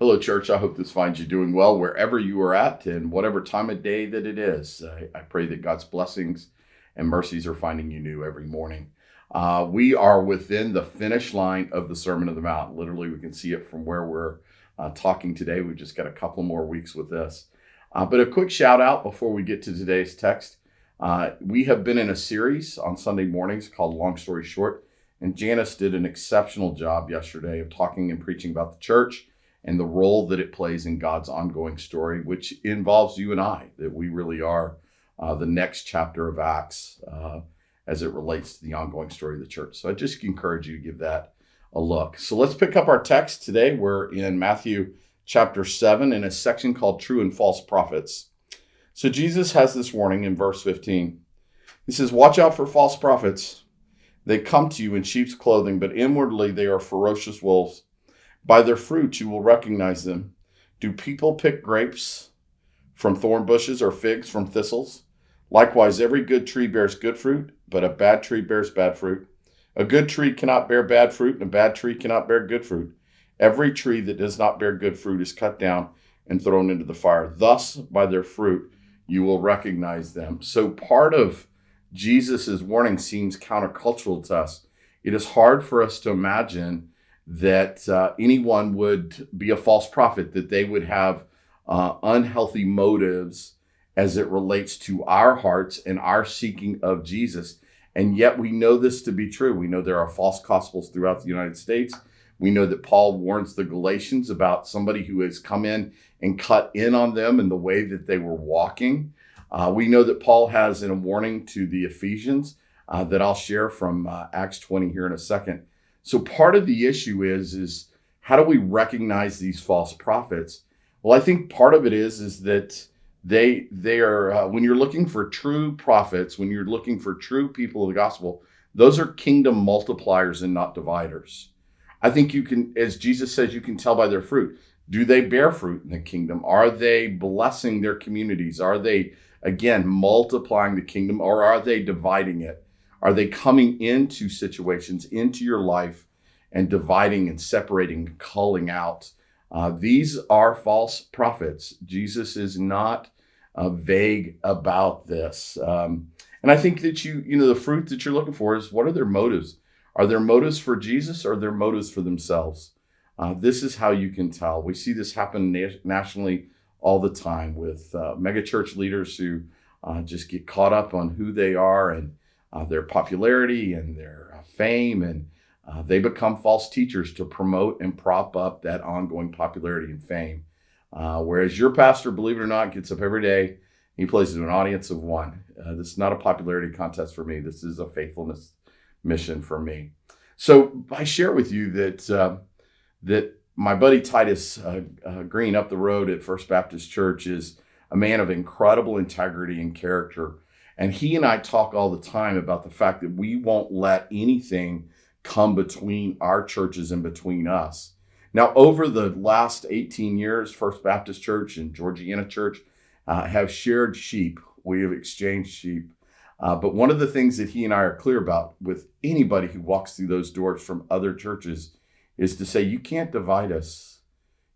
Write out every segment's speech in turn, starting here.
Hello, church. I hope this finds you doing well wherever you are at and whatever time of day that it is. I pray that God's blessings and mercies are finding you new every morning. We are within the finish line of the Sermon on the Mount. Literally, we can see it from where we're talking today. We've just got a couple more weeks with this. But a quick shout out before we get to today's text. We have been in a series on Sunday mornings called Long Story Short. And Janice did an exceptional job yesterday of talking and preaching about the church and the role that it plays in God's ongoing story, which involves you and I, that we really are the next chapter of Acts as it relates to the ongoing story of the church. So I just encourage you to give that a look. So let's pick up our text today. We're in Matthew chapter 7 in a section called True and False Prophets. So Jesus has this warning in verse 15. He says, "Watch out for false prophets. They come to you in sheep's clothing, but inwardly they are ferocious wolves. By their fruit you will recognize them. Do people pick grapes from thorn bushes or figs from thistles? Likewise, every good tree bears good fruit, but a bad tree bears bad fruit. A good tree cannot bear bad fruit, and a bad tree cannot bear good fruit. Every tree that does not bear good fruit is cut down and thrown into the fire. Thus, by their fruit you will recognize them." So part of Jesus' warning seems countercultural to us. It is hard for us to imagine that anyone would be a false prophet, that they would have unhealthy motives as it relates to our hearts and our seeking of Jesus. And yet we know this to be true. We know there are false gospels throughout the United States. We know that Paul warns the Galatians about somebody who has come in and cut in on them in the way that they were walking. We know that Paul has a warning to the Ephesians that I'll share from Acts 20 here in a second. So part of the issue is how do we recognize these false prophets? Well, I think part of it is that they are, when you're looking for true prophets, when you're looking for true people of the gospel, those are kingdom multipliers and not dividers. I think you can, as Jesus says, you can tell by their fruit. Do they bear fruit in the kingdom? Are they blessing their communities? Are they, again, multiplying the kingdom, or are they dividing it? Are they coming into situations, into your life, and dividing and separating, and culling out? These are false prophets. Jesus is not vague about this. And I think that the fruit that you're looking for is, what are their motives? Are their motives for Jesus, or are their motives for themselves? This is how you can tell. We see this happen nationally all the time with megachurch leaders who just get caught up on who they are and their popularity and their fame, and they become false teachers to promote and prop up that ongoing popularity and fame. Whereas your pastor, believe it or not, gets up every day, he plays to an audience of one. This is not a popularity contest for me. This is a faithfulness mission for me. So I share with you that my buddy Titus Green up the road at First Baptist Church is a man of incredible integrity and character. And he and I talk all the time about the fact that we won't let anything come between our churches and between us. Now, over the last 18 years, First Baptist Church and Georgianna Church have shared sheep. We have exchanged sheep. But one of the things that he and I are clear about with anybody who walks through those doors from other churches is to say, you can't divide us.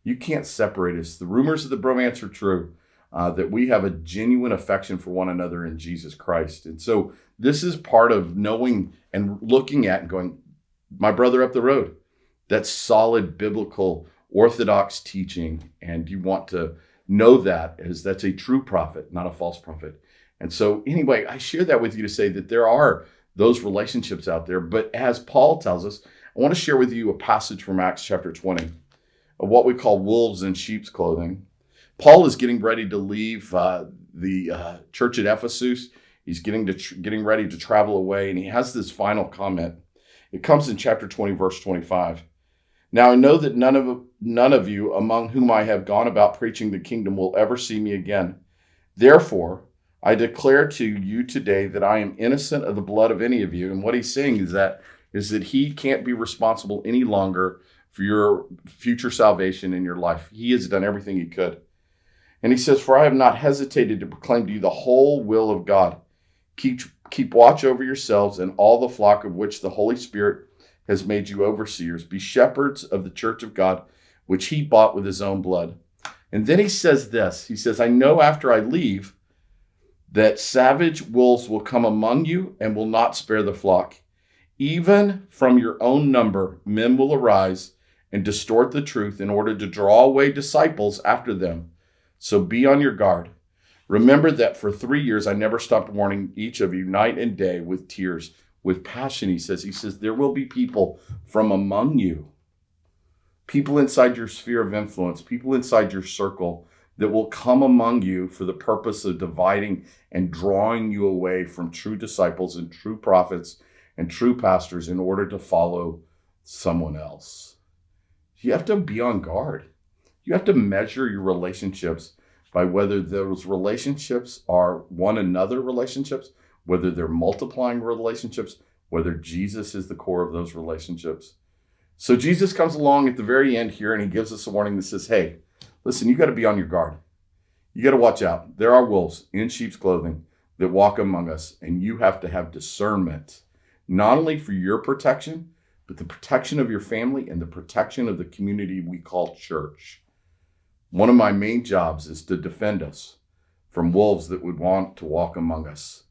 You can't separate us. The rumors of the bromance are true. That we have a genuine affection for one another in Jesus Christ. And so this is part of knowing and looking at and going, my brother up the road, that's solid biblical orthodox teaching. And you want to know that as that's a true prophet, not a false prophet. And so anyway, I share that with you to say that there are those relationships out there. But as Paul tells us, I want to share with you a passage from Acts chapter 20 of what we call wolves in sheep's clothing. Paul is getting ready to leave the church at Ephesus. He's getting ready to travel away, and he has this final comment. It comes in chapter 20, verse 25. "Now I know that none of you among whom I have gone about preaching the kingdom will ever see me again. Therefore, I declare to you today that I am innocent of the blood of any of you." And what he's saying is that he can't be responsible any longer for your future salvation in your life. He has done everything he could. And he says, "For I have not hesitated to proclaim to you the whole will of God. Keep watch over yourselves and all the flock of which the Holy Spirit has made you overseers. Be shepherds of the church of God, which he bought with his own blood. And then he says this. He says, I know after I leave that savage wolves will come among you and will not spare the flock. Even from your own number, men will arise and distort the truth in order to draw away disciples after them. So be on your guard. Remember that for 3 years, I never stopped warning each of you night and day with tears, with passion, he says. He says, there will be people from among you, people inside your sphere of influence, people inside your circle that will come among you for the purpose of dividing and drawing you away from true disciples and true prophets and true pastors in order to follow someone else. You have to be on guard. You have to measure your relationships by whether those relationships are one another relationships, whether they're multiplying relationships, whether Jesus is the core of those relationships. So Jesus comes along at the very end here and he gives us a warning that says, hey, listen, you got to be on your guard. You got to watch out. There are wolves in sheep's clothing that walk among us, and you have to have discernment, not only for your protection, but the protection of your family and the protection of the community we call church. One of my main jobs is to defend us from wolves that would want to walk among us.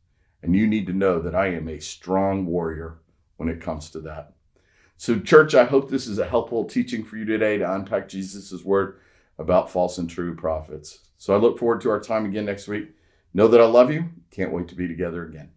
And you need to know that I am a strong warrior when it comes to that. So church, I hope this is a helpful teaching for you today to unpack Jesus' word about false and true prophets. So I look forward to our time again next week. Know that I love you. Can't wait to be together again.